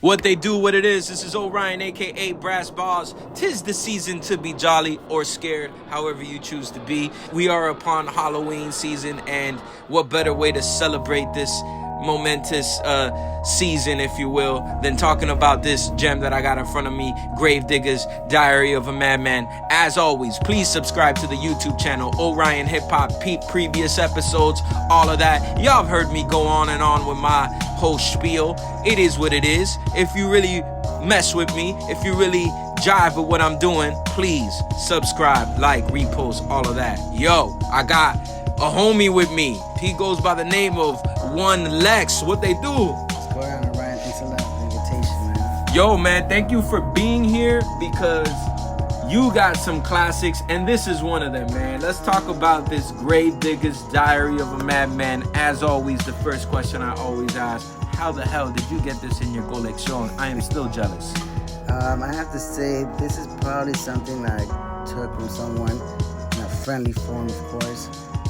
What they do, what it is, this is Orion, aka Brass Balls. 'Tis the season to be jolly or scared, however you choose to be. We are upon Halloween season, and what better way to celebrate this momentous season, if you will, than talking about this gem that I got in front of me, Gravediggaz, Diary of a Madman. As always, please subscribe to the YouTube channel, Orion Hip Hop, peep previous episodes, all of that. Y'all have heard me go on and on with my whole spiel. It is what it is. If you really mess with me, if you really jive with what I'm doing, please subscribe, like, repost, all of that. Yo, I got a homie with me. He goes by the name of One Lex. What they do? What's going on, Ryan? Thanks a lot for the invitation, man. Yo, man, thank you for being here because you got some classics, and this is one of them, man. Let's talk about this Gravediggaz, Diary of a Madman. As always, the first question I always ask, how the hell did you get this in your collection? I am still jealous. I have to say, this is probably something that I took from someone in a friendly form, of course.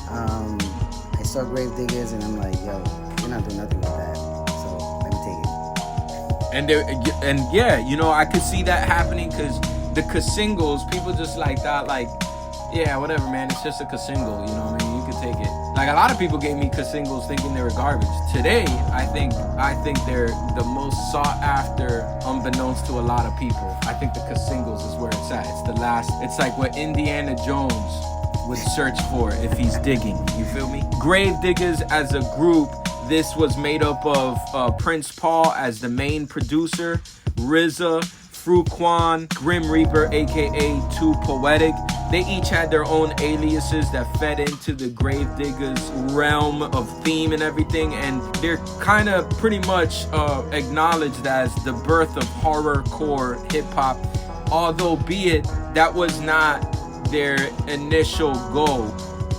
I saw Gravediggaz and I'm like, yo, you're not doing nothing with that, so let me take it. And yeah, you know, I could see that happening because the singles, people just like that, like, yeah, whatever, man, it's just a single, you know what I mean? You could take it. Like, a lot of people gave me singles thinking they were garbage. Today, I think they're the most sought after, unbeknownst to a lot of people. I think the singles is where it's at. It's the last, it's like what Indiana Jones would search for if he's digging, you feel me? Gravediggaz as a group, this was made up of Prince Paul as the main producer, RZA, Fruquan, Grim Reaper, aka Too Poetic. They each had their own aliases that fed into the Gravediggaz realm of theme and everything, and they're kind of pretty much acknowledged as the birth of horrorcore hip-hop, although be it that was not their initial goal.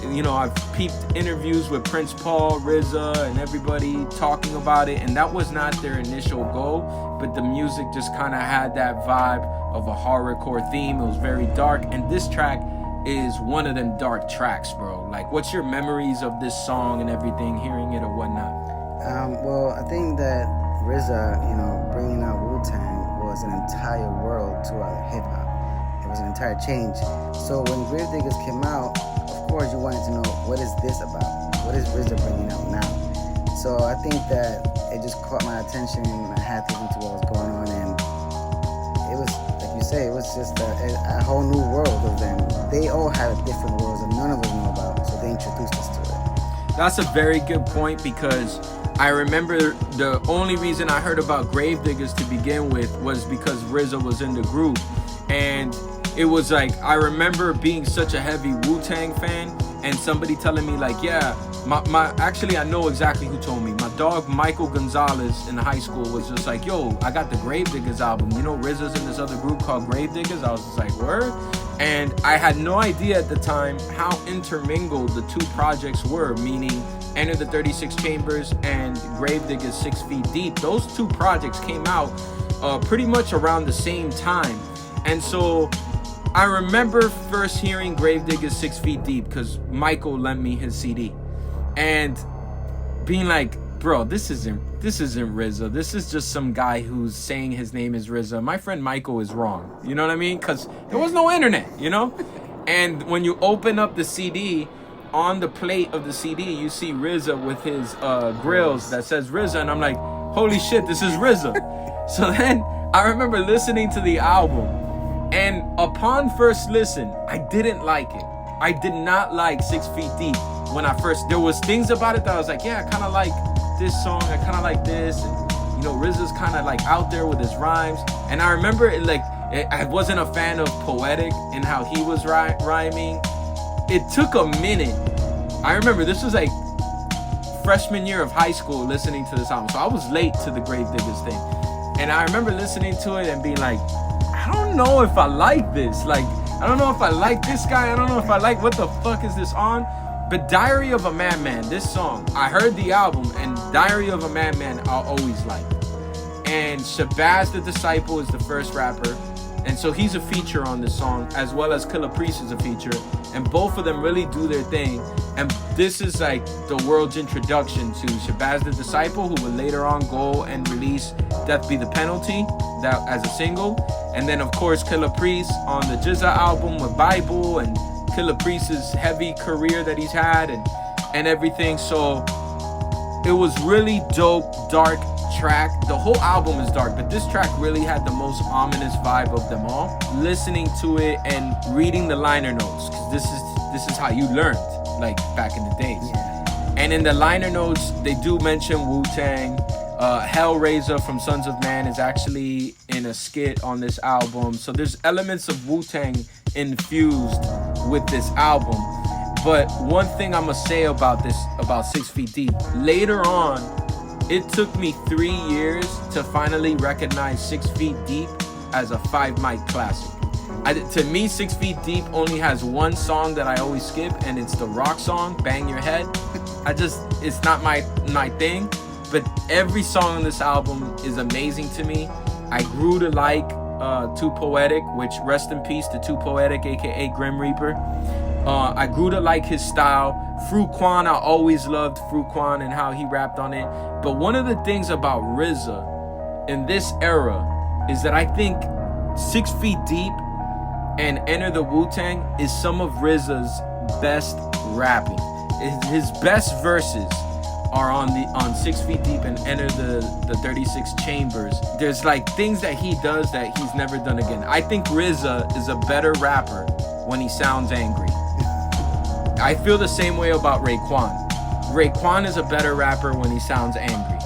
You know, I've peeped interviews with Prince Paul, RZA, and everybody talking about it, and that was not their initial goal, but the music just kind of had that vibe of a horrorcore theme. It was very dark, and this track is one of them dark tracks, bro. Like, what's your memories of this song and everything, hearing it or whatnot? Well, I think that RZA, you know, bringing out Wu-Tang was an entire world to our hip-hop. It was an entire change. So when Gravediggaz came out, of course you wanted to know, what is this about? What is RZA bringing out now? So I think that it just caught my attention, and I had to listen to what was going on, and it was, like you say, it was just a whole new world of them. They all have different worlds that none of us know about, so they introduced us to it. That's a very good point, because I remember the only reason I heard about Gravediggaz to begin with was because RZA was in the group, and it was like, I remember being such a heavy Wu-Tang fan, and somebody telling me like, yeah, actually I know exactly who told me. My dog Michael Gonzalez in high school was just like, yo, I got the Gravediggaz album. You know, RZA's in this other group called Gravediggaz. I was just like, word? And I had no idea at the time how intermingled the two projects were, meaning Enter the 36 Chambers and Gravediggaz 6 Feet Deep. Those two projects came out pretty much around the same time. And so I remember first hearing Gravediggaz 6 Feet Deep because Michael lent me his CD, and being like, bro, this isn't RZA. This is just some guy who's saying his name is RZA. My friend Michael is wrong. You know what I mean? Because there was no internet, you know? And when you open up the CD, on the plate of the CD, you see RZA with his grills that says RZA, and I'm like, holy shit, this is RZA. So then I remember listening to the album, and upon first listen, I didn't like it. I did not like 6 Feet Deep when I first, there was things about it that I was like, yeah, I kind of like this song, I kind of like this, and you know, RZA's kind of like out there with his rhymes, and I remember it like, I wasn't a fan of Poetic and how he was rhyming. It took a minute. I remember this was like freshman year of high school listening to this album, so I was late to the Gravediggaz thing, and I remember listening to it and being like, I don't know if I like this. Like, I don't know if I like this guy. I don't know if I like, what the fuck is this on? But Diary of a Madman, this song, I heard the album, and Diary of a Madman I'll always like. And Shabazz the Disciple is the first rapper. And so he's a feature on this song, as well as Killah Priest is a feature. And both of them really do their thing. And this is like the world's introduction to Shabazz the Disciple, who will later on go and release Death Be the Penalty that as a single. And then of course Killah Priest on the Jizza album with Bible, and Killah Priest's heavy career that he's had and everything. So it was really dope, dark track. The whole album is dark, but this track really had the most ominous vibe of them all. Listening to it and reading the liner notes, because this is how you learned, like back in the days. Yeah. And in the liner notes, they do mention Wu-Tang. Hellrazah from Sons of Man is actually in a skit on this album. So there's elements of Wu-Tang infused with this album. But one thing I'm gonna say about 6 Feet Deep, later on, it took me 3 years to finally recognize 6 Feet Deep as a 5 mic classic. To me, 6 Feet Deep only has one song that I always skip, and it's the rock song, Bang Your Head. It's not my thing, but every song on this album is amazing to me. I grew to like Too Poetic, which rest in peace to Too Poetic, aka Grim Reaper. I grew to like his style. Fruquan, I always loved Fruquan and how he rapped on it. But one of the things about RZA in this era is that I think 6 Feet Deep and Enter the Wu-Tang is some of RZA's best rapping. His best verses are on 6 Feet Deep and Enter the 36 Chambers. There's like things that he does that he's never done again. I think RZA is a better rapper when he sounds angry. I feel the same way about Raekwon. Raekwon is a better rapper when he sounds angry.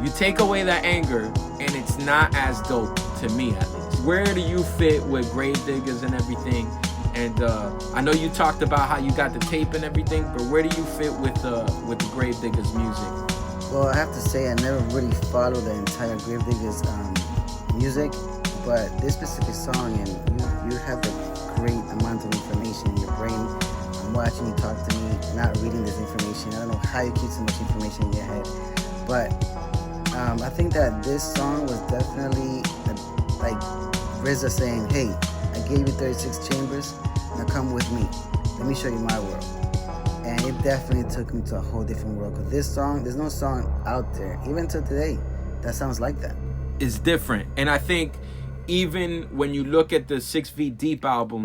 You take away that anger and it's not as dope, to me at least. Where do you fit with Gravediggaz and everything? And I know you talked about how you got the tape and everything, but where do you fit with the Gravediggaz music? Well, I have to say I never really followed the entire Gravediggaz music, but this specific song, and you have a great amount of information in your brain. I'm watching you talk to me, not reading this information. I don't know how you keep so much information in your head, but I think that this song was definitely like RZA saying, "Hey, I gave you 36 chambers, now come with me. Let me show you my world." And it definitely took me to a whole different world. Because this song, there's no song out there, even till today, that sounds like that. It's different. And I think even when you look at the 6 Feet Deep album,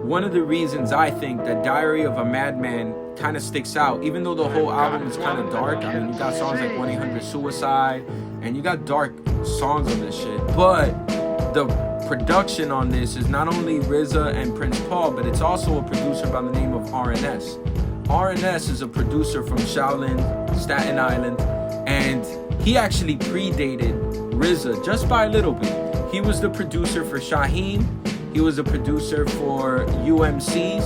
one of the reasons I think that Diary of a Madman kind of sticks out, even though the whole album is kind of dark. I mean, you got songs like 1-800-Suicide, and you got dark songs on this shit. But the production on this is not only RZA and Prince Paul, but it's also a producer by the name of RNS. RNS is a producer from Shaolin, Staten Island, and he actually predated RZA just by a little bit. He was the producer for Shyheim. He was a producer for UMCs.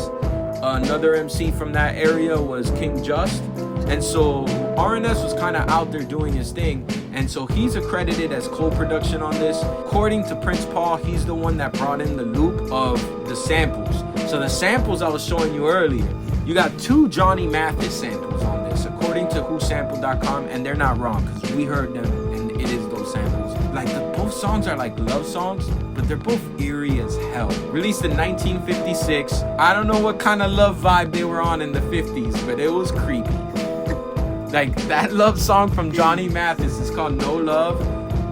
Another MC from that area was King Just. And so RNS was kind of out there doing his thing. And so he's accredited as co-production on this. According to Prince Paul, he's the one that brought in the loop of the samples. So the samples I was showing you earlier, you got 2 Johnny Mathis samples on this, according to whosampled.com, and they're not wrong, because we heard them, and it is those samples. Like, both songs are like love songs, but they're both eerie as hell. Released in 1956. I don't know what kind of love vibe they were on in the 50s, but it was creepy. Like, that love song from Johnny Mathis is called No Love.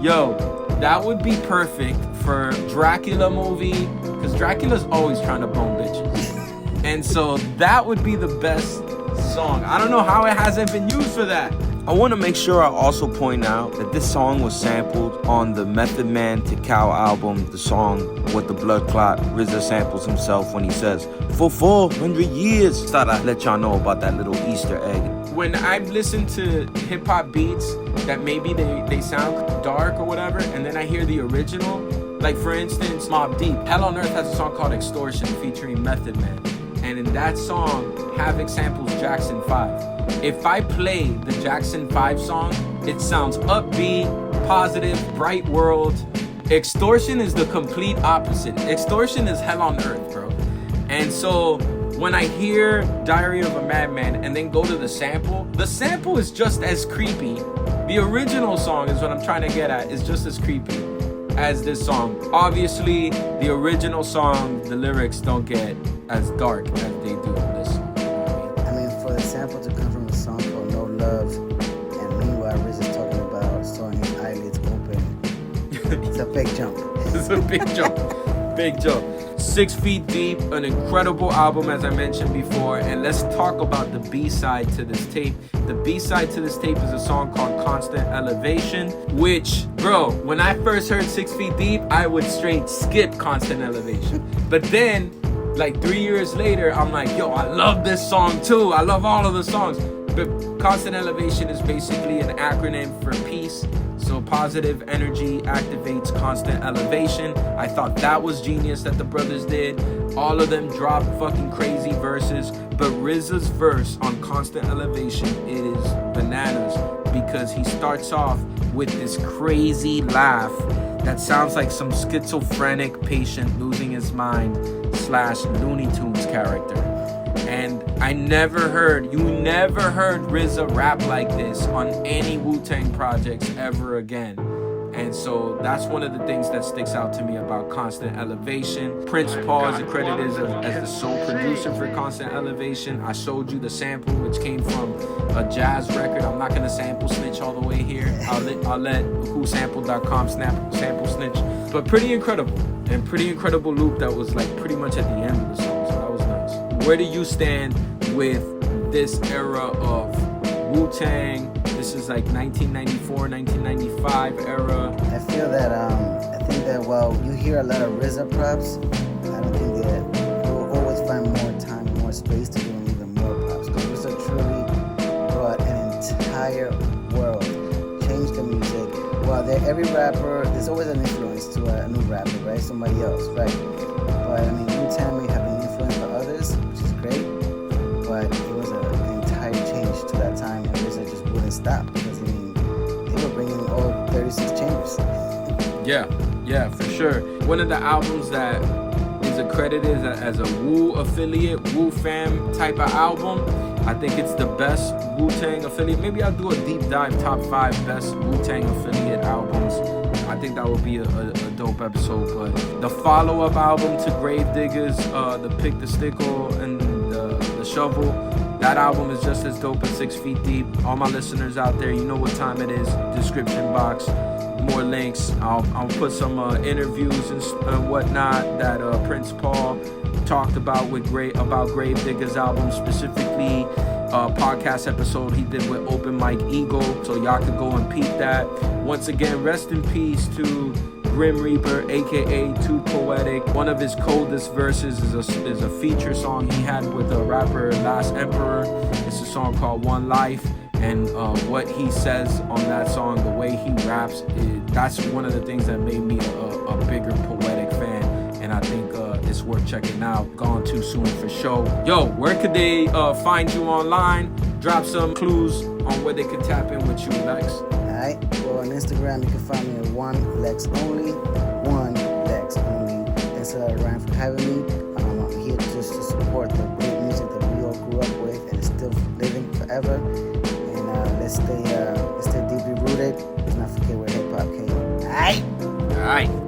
Yo, that would be perfect for Dracula movie, because Dracula's always trying to bone bitches. And so that would be the best song. I don't know how it hasn't been used for that. I want to make sure I also point out that this song was sampled on the Method Man to Cow album, the song What the Blood Clot. RZA samples himself when he says, "For 400 years." Thought I'd let y'all know about that little Easter egg. When I've listened to hip-hop beats that maybe they sound dark or whatever, and then I hear the original, like for instance, Mobb Deep. Hell on Earth has a song called Extortion featuring Method Man. And in that song, Havoc samples Jackson 5. If I play the Jackson 5 song, it sounds upbeat, positive, bright world. Extortion is the complete opposite. Extortion is hell on earth, bro. And so when I hear Diary of a Madman and then go to the sample is just as creepy. The original song is what I'm trying to get at, is just as creepy as this song. Obviously, the original song, the lyrics don't get as dark as they do in this song. You know what I mean, for the sample to come from a song called No Love, and meanwhile RZA's talking about sawing his eyelids open, it's a big jump. It's a big jump. Big jump. 6 Feet Deep, an incredible album as I mentioned before. And let's talk about the B-side to this tape. The B-side to this tape is a song called Constant Elevation, which, bro, when I first heard 6 Feet Deep, I would straight skip Constant Elevation. But then, like 3 years later, I'm like, yo, I love this song too. I love all of the songs. But Constant Elevation is basically an acronym for peace. So positive energy activates constant elevation. I thought that was genius that the brothers did. All of them dropped fucking crazy verses. But RZA's verse on Constant Elevation, it is bananas. Because he starts off with this crazy laugh that sounds like some schizophrenic patient losing his mind / Looney Tunes character. And you never heard RZA rap like this on any Wu-Tang projects ever again. And so that's one of the things that sticks out to me about Constant Elevation. Prince Paul is accredited as the sole producer for Constant Elevation. I showed you the sample, which came from a jazz record. I'm not gonna sample snitch all the way here. I'll let whosample.com sample snitch. But pretty incredible, and pretty incredible loop that was like pretty much at the end of the song. So that was nice. Where do you stand with this era of Wu-Tang? This is like 1994, 1995 era. I feel that, I think that while you hear a lot of RZA props, I don't think that you'll always find more time, more space to do even more props. Because RZA truly brought an entire world, changed the music. Well, every rapper, there's always an influence to a new rapper, right? Somebody else, right? But I mean, Wu-Tang may have been influenced by others, which is great. But it was an entire change to that time, and RZA just wouldn't stop because I mean they were bringing all 36 chambers. Yeah, for sure. One of the albums that is accredited as a Wu affiliate, Wu fam type of album. I think it's the best Wu-Tang affiliate. Maybe I'll do a deep dive top 5 best Wu-Tang affiliate albums. I think that would be a dope episode. But the follow-up album to Gravediggaz, the Pick the Stickle and the Shovel, that album is just as dope as 6 Feet Deep. All my listeners out there, you know what time it is. Description box, more links. I'll put some interviews and whatnot that Prince Paul talked about about Gravediggaz album, specifically podcast episode he did with Open Mike Eagle, so y'all could go and peep that. Once again, rest in peace to Grim Reaper, aka Too Poetic. One of his coldest verses is a feature song he had with a rapper, Last Emperor. It's a song called One Life, and what he says on that song, the way he raps, that's one of the things that made me a bigger Poetic fan, and I think it's worth checking out. Gone Too Soon for sure. Yo, where could they find you online? Drop some clues on where they can tap in with you, Lex. Alright, well on Instagram you can find me at One Lex Only. Thanks Ryan for having me. I'm here just to support the great music that we all grew up with and is still living forever. And let's stay deeply rooted. Let's not forget where hip hop came. Alright?